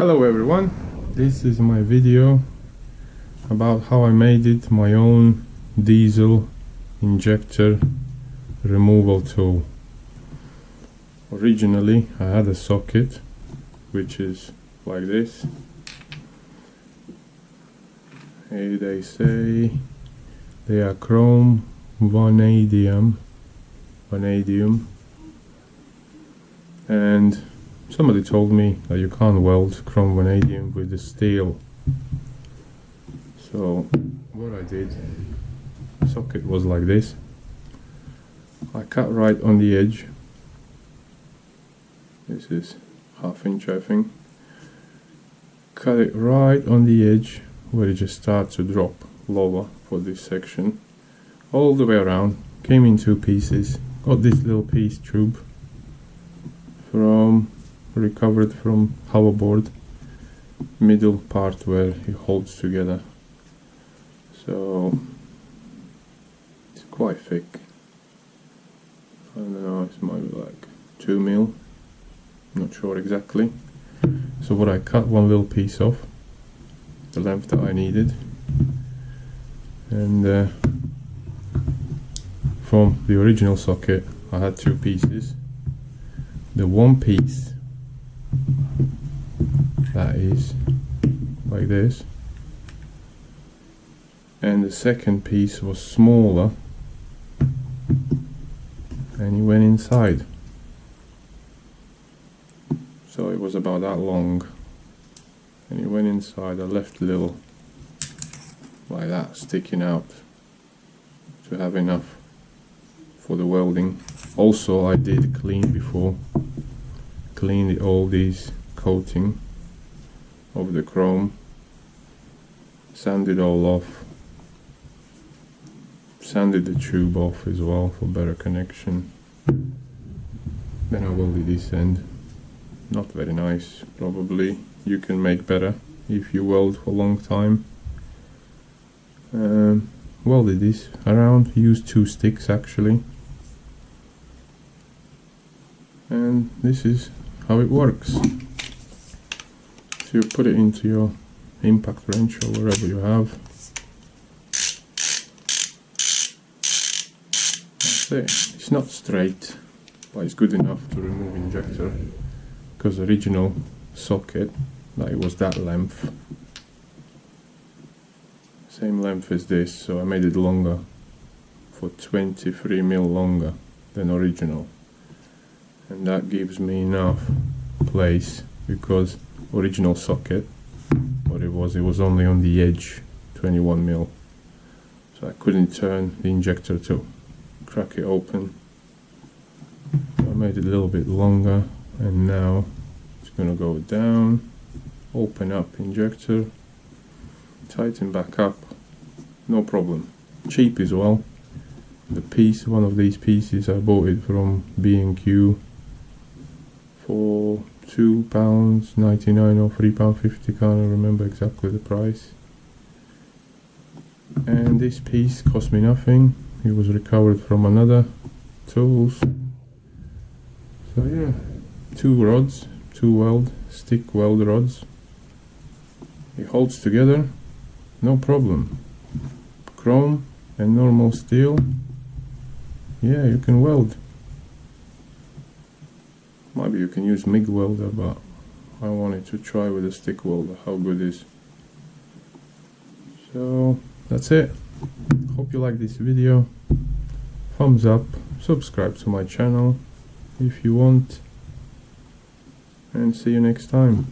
Hello everyone, this is my video about how I made it my own diesel injector removal tool. Originally I had a socket which is like this. Hey, they say they are Chrome Vanadium, and somebody told me that you can't weld chrome vanadium with the steel. So what I did, the socket was like this. I cut right on the edge. This is 1/2 inch, I think. Cut it right on the edge where it just starts to drop lower for this section. All the way around, came in 2 pieces. Got this little piece tube recovered from hoverboard, middle part where it holds together. So it's quite thick. I don't know, it might be like 2 mil, not sure exactly. So what I cut one little piece off, the length that I needed, and from the original socket I had 2 pieces. The one piece that is like this, and the second piece was smaller and it went inside, so it was about that long and it went inside. I left a little like that sticking out to have enough for the welding. Also I did clean before, cleaned all these coating of the chrome, sanded all off, sanded the tube off as well for better connection. Then I welded this end. Not very nice, probably you can make better if you weld for a long time. Welded this around, used 2 sticks actually, and this is how it works. So you put it into your impact wrench or wherever you have. That's it. It's not straight, but it's good enough to remove injector, because the original socket, like, it was that length, same length as this, so I made it longer, for 23 mil longer than original, and that gives me enough place, because original socket, what it was only on the edge, 21 mil, so I couldn't turn the injector to crack it open. So I made it a little bit longer, and now it's gonna go down, open up injector, tighten back up, no problem. Cheap as well. The piece, one of these pieces, I bought it from B&Q for £2.99 or £3.50, can't remember exactly the price. And this piece cost me nothing, it was recovered from another tools. So yeah, 2 rods, 2 stick weld rods. It holds together, no problem. Chrome and normal steel, yeah, you can weld. Maybe you can use MIG welder, but I wanted to try with a stick welder how good it is. So that's it. Hope you like this video. Thumbs up, subscribe to my channel if you want, and see you next time.